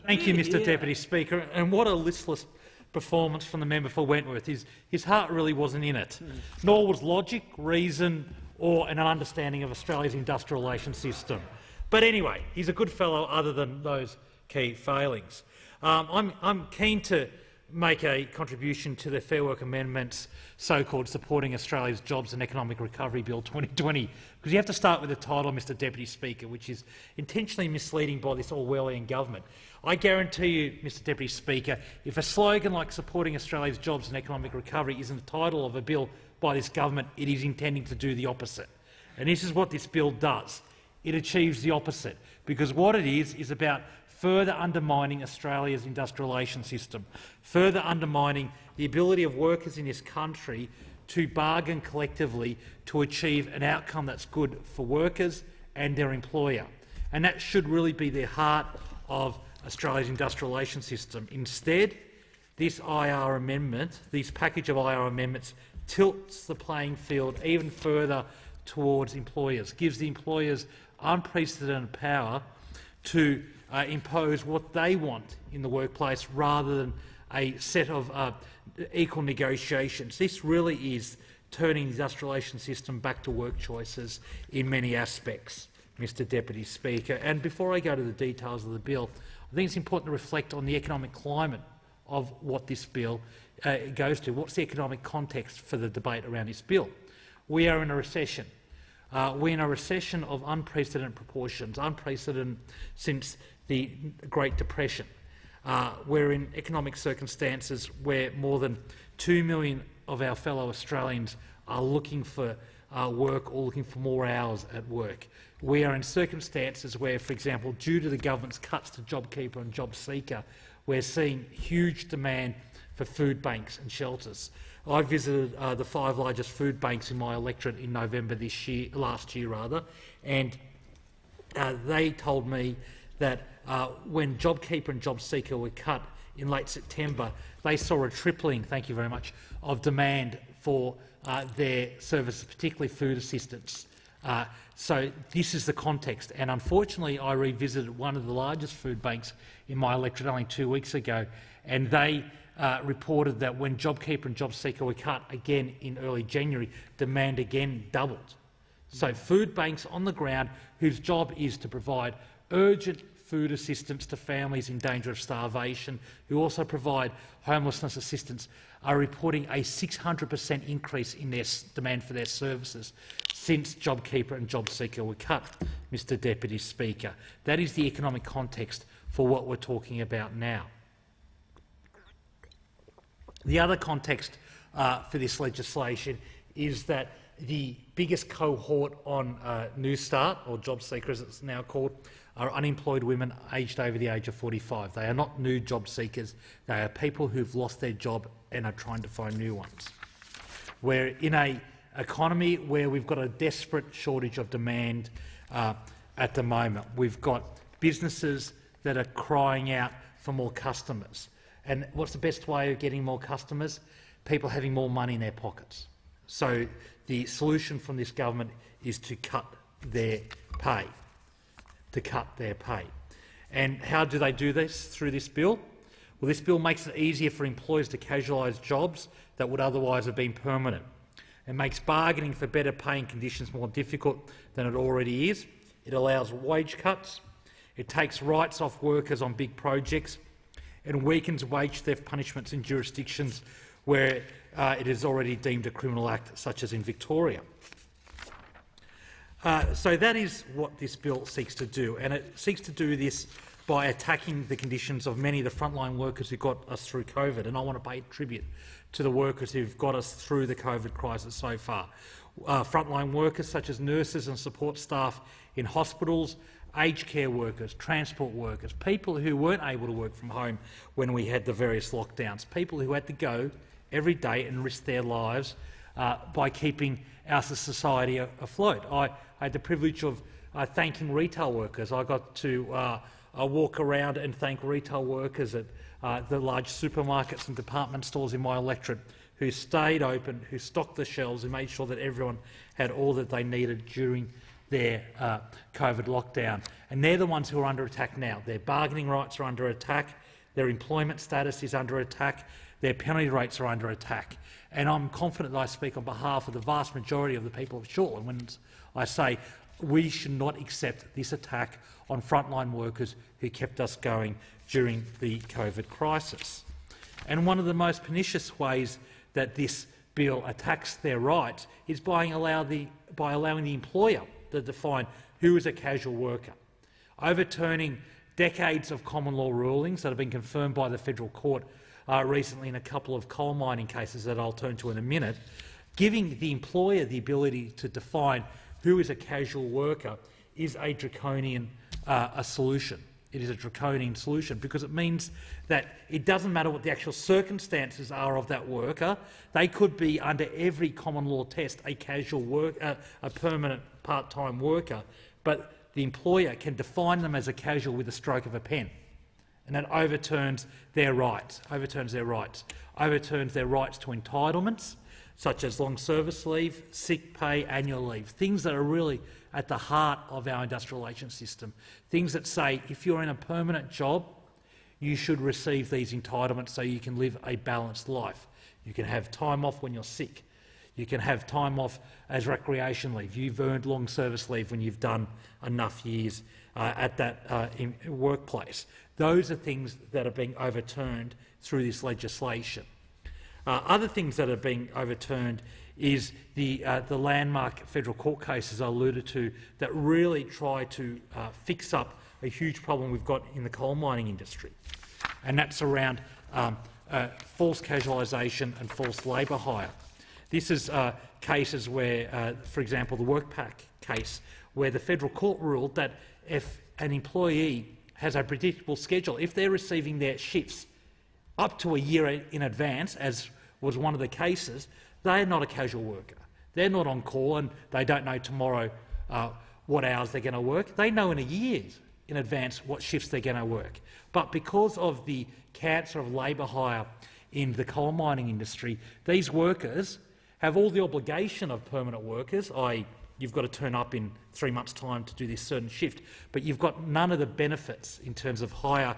Thank you, Mr Deputy Speaker. And what a listless performance from the member for Wentworth. His heart really wasn't in it, nor was logic, reason or an understanding of Australia's industrial relations system. But anyway, he's a good fellow other than those key failings. I'm keen to make a contribution to the Fair Work Amendment's so-called Supporting Australia's Jobs and Economic Recovery Bill 2020, because you have to start with the title, Mr Deputy Speaker, which is intentionally misleading by this Orwellian government. I guarantee you, Mr Deputy Speaker, if a slogan like Supporting Australia's Jobs and Economic Recovery is in the title of a bill by this government, it is intending to do the opposite. And this is what this bill does. It achieves the opposite, because what it is about further undermining Australia's industrial relations system, further undermining the ability of workers in this country to bargain collectively to achieve an outcome that's good for workers and their employer. And that should really be the heart of Australia's industrial relations system. Instead, this IR amendment, this package of IR amendments, tilts the playing field even further towards employers, gives the employers unprecedented power to impose what they want in the workplace rather than a set of equal negotiations. This really is turning the industrial relations system back to work choices in many aspects, Mr Deputy Speaker. And before I go to the details of the bill, I think it's important to reflect on the economic climate of what this bill goes to. What's the economic context for the debate around this bill? We are in a recession. We're in a recession of unprecedented proportions, unprecedented since the Great Depression. We're in economic circumstances where more than 2 million of our fellow Australians are looking for work or looking for more hours at work. We are in circumstances where, for example, due to the government's cuts to JobKeeper and JobSeeker, we're seeing huge demand for food banks and shelters. I visited the 5 largest food banks in my electorate in November last year, and they told me that when JobKeeper and JobSeeker were cut in late September, they saw a tripling, thank you very much, of demand for their services, particularly food assistance. So this is the context, and unfortunately I revisited one of the largest food banks in my electorate only 2 weeks ago, and they reported that when JobKeeper and JobSeeker were cut again in early January, demand again doubled. So food banks on the ground whose job is to provide urgent food assistance to families in danger of starvation, who also provide homelessness assistance, are reporting a 600% increase in their demand for their services since JobKeeper and JobSeeker were cut, Mr Deputy Speaker. That is the economic context for what we're talking about now. The other context for this legislation is that the biggest cohort on Newstart, or JobSeeker as it's now called, are unemployed women aged over the age of 45. They are not new job seekers. They are people who've lost their job and are trying to find new ones. We're in an economy where we've got a desperate shortage of demand at the moment. We've got businesses that are crying out for more customers. And what's the best way of getting more customers? People having more money in their pockets. So the solution from this government is to cut their pay. And how do they do this through this bill? Well, this bill makes it easier for employers to casualise jobs that would otherwise have been permanent. It makes bargaining for better paying conditions more difficult than it already is. It allows wage cuts. It takes rights off workers on big projects and weakens wage theft punishments in jurisdictions where it is already deemed a criminal act, such as in Victoria. So that is what this bill seeks to do, and it seeks to do this by attacking the conditions of many of the frontline workers who got us through COVID, and I want to pay tribute to the workers who've got us through the COVID crisis so far. Frontline workers such as nurses and support staff in hospitals, aged care workers, transport workers, people who weren't able to work from home when we had the various lockdowns, people who had to go every day and risk their lives by keeping our society afloat. I had the privilege of thanking retail workers. I got to walk around and thank retail workers at the large supermarkets and department stores in my electorate who stayed open, who stocked the shelves and made sure that everyone had all that they needed during their COVID lockdown. And they're the ones who are under attack now. Their bargaining rights are under attack, their employment status is under attack, their penalty rates are under attack. And I'm confident that I speak on behalf of the vast majority of the people of Shortland when I say we should not accept this attack on frontline workers who kept us going during the COVID crisis. And one of the most pernicious ways that this bill attacks their rights is by allowing the employer to define who is a casual worker, overturning decades of common law rulings that have been confirmed by the federal court recently in a couple of coal mining cases that I'll turn to in a minute, giving the employer the ability to define who is a casual worker is a draconian solution. It is a draconian solution because it means that it doesn't matter what the actual circumstances are of that worker. They could be, under every common law test, a casual worker, a permanent part-time worker, but the employer can define them as a casual with a stroke of a pen, and that overturns their rights, overturns their rights to entitlements such as long service leave, sick pay, annual leave, things that are really at the heart of our industrial relations system, things that say if you're in a permanent job, you should receive these entitlements so you can live a balanced life. You can have time off when you're sick. You can have time off as recreation leave. You've earned long service leave when you've done enough years at that workplace. Those are things that are being overturned through this legislation. Other things that are being overturned is the landmark federal court cases I alluded to that really try to fix up a huge problem we've got in the coal mining industry, and that's around false casualisation and false labour hire. This is cases where, for example, the WorkPack case, where the federal court ruled that if an employee has a predictable schedule, if they're receiving their shifts up to a year in advance, as was one of the cases, they're not a casual worker. They're not on call and they don't know tomorrow what hours they're going to work. They know in a year in advance what shifts they're going to work. But because of the cancer of labour hire in the coal mining industry, these workers have all the obligation of permanent workers, i.e. you've got to turn up in 3 months' time to do this certain shift, but you've got none of the benefits in terms of hire,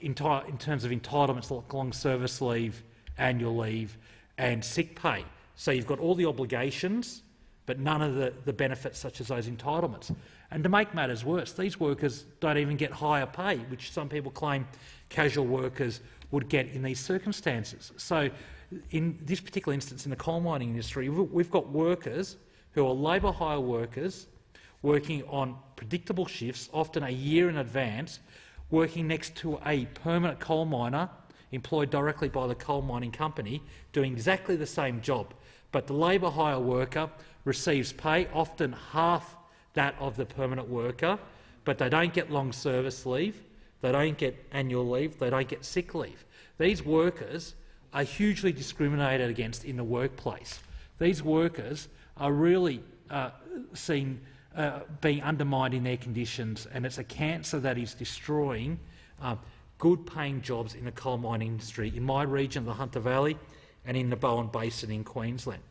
in terms of entitlements like long service leave, annual leave and sick pay. So you've got all the obligations but none of the benefits such as those entitlements. And to make matters worse, these workers don't even get higher pay, which some people claim casual workers would get in these circumstances. So in this particular instance in the coal mining industry, we've got workers who are labour hire workers working on predictable shifts, often a year in advance, working next to a permanent coal miner employed directly by the coal mining company, doing exactly the same job. But the labour hire worker receives pay, often half that of the permanent worker, but they don't get long service leave, they don't get annual leave, they don't get sick leave. These workers are hugely discriminated against in the workplace. These workers are really seen being undermined in their conditions, and it's a cancer that is destroying good-paying jobs in the coal mining industry in my region, the Hunter Valley, and in the Bowen Basin in Queensland.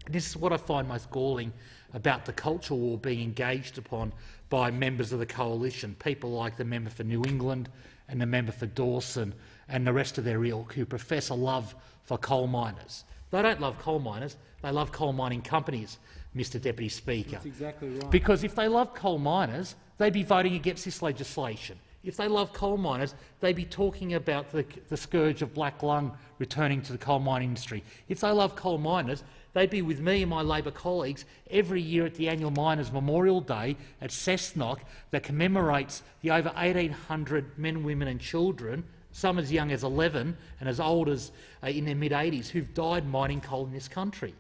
This is what I find most galling about the culture war being engaged upon by members of the coalition, people like the member for New England and the member for Dawson and the rest of their ilk who profess a love for coal miners. They don't love coal miners, they love coal mining companies, Mr Deputy Speaker. That's exactly right. Because if they love coal miners, they'd be voting against this legislation. If they love coal miners, they'd be talking about the scourge of black lung returning to the coal mining industry. If they love coal miners, they'd be with me and my Labor colleagues every year at the annual Miners' Memorial Day at Cessnock that commemorates the over 1,800 men, women and children, some as young as 11 and as old as in their mid-80s, who've died mining coal in this country.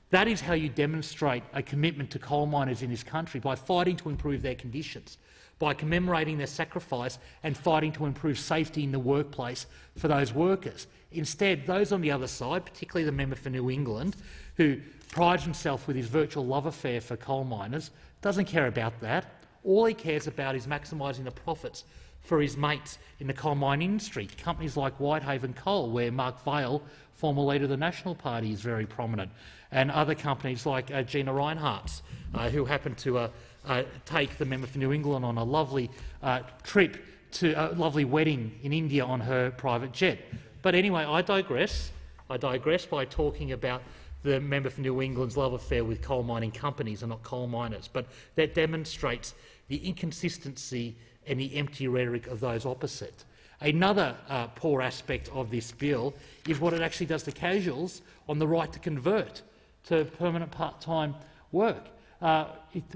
That is how you demonstrate a commitment to coal miners in this country, by fighting to improve their conditions, by commemorating their sacrifice and fighting to improve safety in the workplace for those workers. Instead, those on the other side, particularly the member for New England, who prides himself with his virtual love affair for coal miners, doesn't care about that. All he cares about is maximising the profits for his mates in the coal mine industry, companies like Whitehaven Coal, where Mark Vaile, former leader of the National Party, is very prominent, and other companies like Gina Rinehart's, who happened to take the member for New England on a lovely trip to a lovely wedding in India on her private jet. But anyway, I digress. I digress by talking about the member for New England's love affair with coal mining companies and not coal miners. But that demonstrates the inconsistency and the empty rhetoric of those opposite. Another poor aspect of this bill is what it actually does to casuals on the right to convert to permanent part-time work.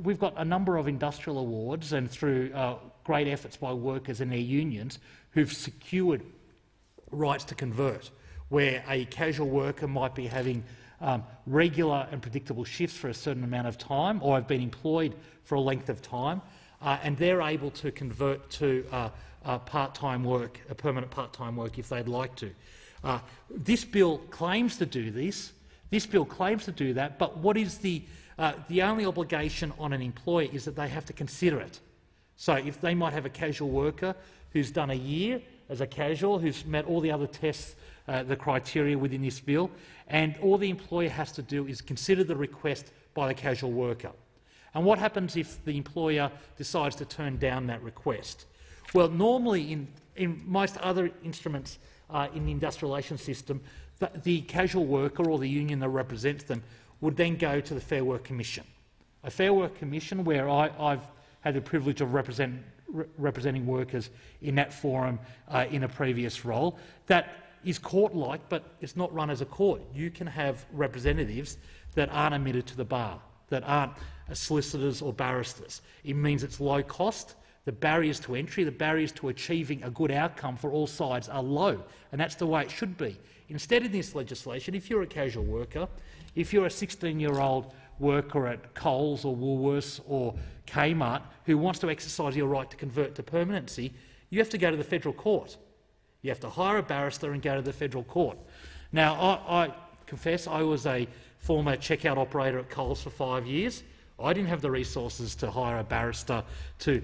We've got a number of industrial awards, and through great efforts by workers and their unions, who've secured rights to convert, where a casual worker might be having regular and predictable shifts for a certain amount of time, or have been employed for a length of time, and they're able to convert to part-time work, a permanent part-time work, if they'd like to. This bill claims to do this. This bill claims to do that, but what is the only obligation on an employer is that they have to consider it. So if they might have a casual worker who's done a year as a casual, who's met all the other tests, the criteria within this bill, and all the employer has to do is consider the request by the casual worker. And what happens if the employer decides to turn down that request? Well, normally in most other instruments in the industrial relations system, the casual worker or the union that represents them would then go to the Fair Work Commission. A Fair Work Commission, where I've had the privilege of representing workers in that forum in a previous role, that is court-like, but it's not run as a court. You can have representatives that aren't admitted to the bar, that aren't solicitors or barristers. It means it's low cost. The barriers to entry, the barriers to achieving a good outcome for all sides are low, and that's the way it should be. Instead, in this legislation, if you're a casual worker, if you're a 16-year-old worker at Coles or Woolworths or Kmart who wants to exercise your right to convert to permanency, you have to go to the federal court. You have to hire a barrister and go to the federal court. Now, I confess I was a former checkout operator at Coles for 5 years. I didn't have the resources to hire a barrister to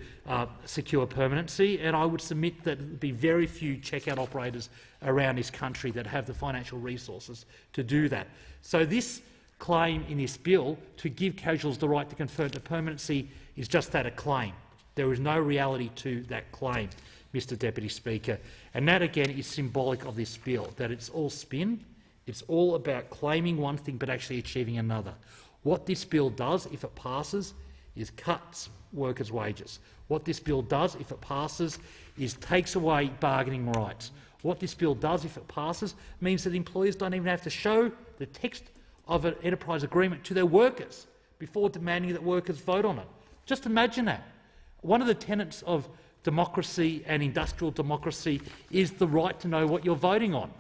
secure permanency, and I would submit that there would be very few checkout operators around this country that have the financial resources to do that. So this claim in this bill to give casuals the right to convert to permanency is just that, a claim. There is no reality to that claim, Mr Deputy Speaker, and that again is symbolic of this bill, that it's all spin, it's all about claiming one thing but actually achieving another. What this bill does, if it passes, is cuts workers' wages. What this bill does, if it passes, is takes away bargaining rights. What this bill does, if it passes, means that employers don't even have to show the text of an enterprise agreement to their workers before demanding that workers vote on it. Just imagine that. One of the tenets of democracy and industrial democracy is the right to know what you're voting on.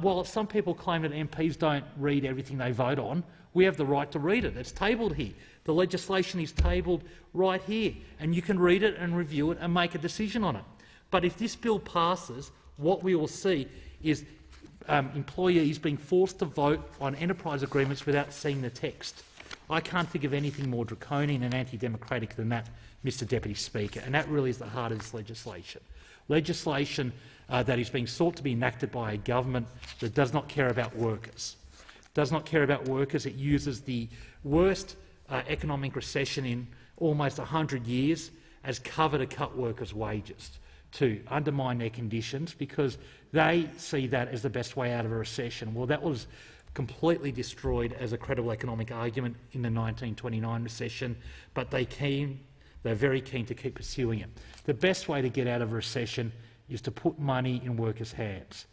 While some people claim that MPs don't read everything they vote on, we have the right to read it. It's tabled here. The legislation is tabled right here, and you can read it and review it and make a decision on it. But if this bill passes, what we will see is employees being forced to vote on enterprise agreements without seeing the text. I can't think of anything more draconian and anti-democratic than that, Mr Deputy Speaker, and that really is the heart of this legislation. Legislation that is being sought to be enacted by a government that does not care about workers. Does not care about workers. It uses the worst economic recession in almost 100 years as cover to cut workers' wages, to undermine their conditions, because they see that as the best way out of a recession. Well, that was completely destroyed as a credible economic argument in the 1929 recession, but they're very keen to keep pursuing it. The best way to get out of a recession is to put money in workers' hands,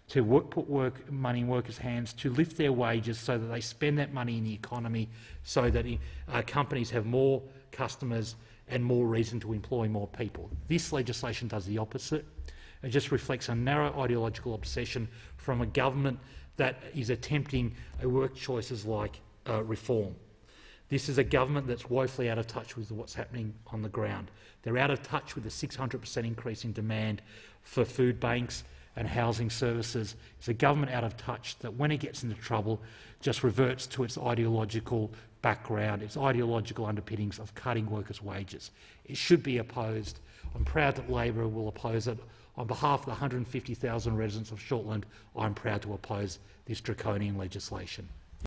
to put money in workers' hands, to lift their wages so that they spend that money in the economy, so that companies have more customers and more reason to employ more people. This legislation does the opposite. It just reflects a narrow ideological obsession from a government that is attempting work choices like reform. This is a government that's woefully out of touch with what's happening on the ground. They're out of touch with the 600% increase in demand for food banks and housing services. It's a government out of touch that, when it gets into trouble, just reverts to its ideological background, its ideological underpinnings of cutting workers' wages. It should be opposed. I'm proud that Labor will oppose it. On behalf of the 150,000 residents of Shortland, I'm proud to oppose this draconian legislation.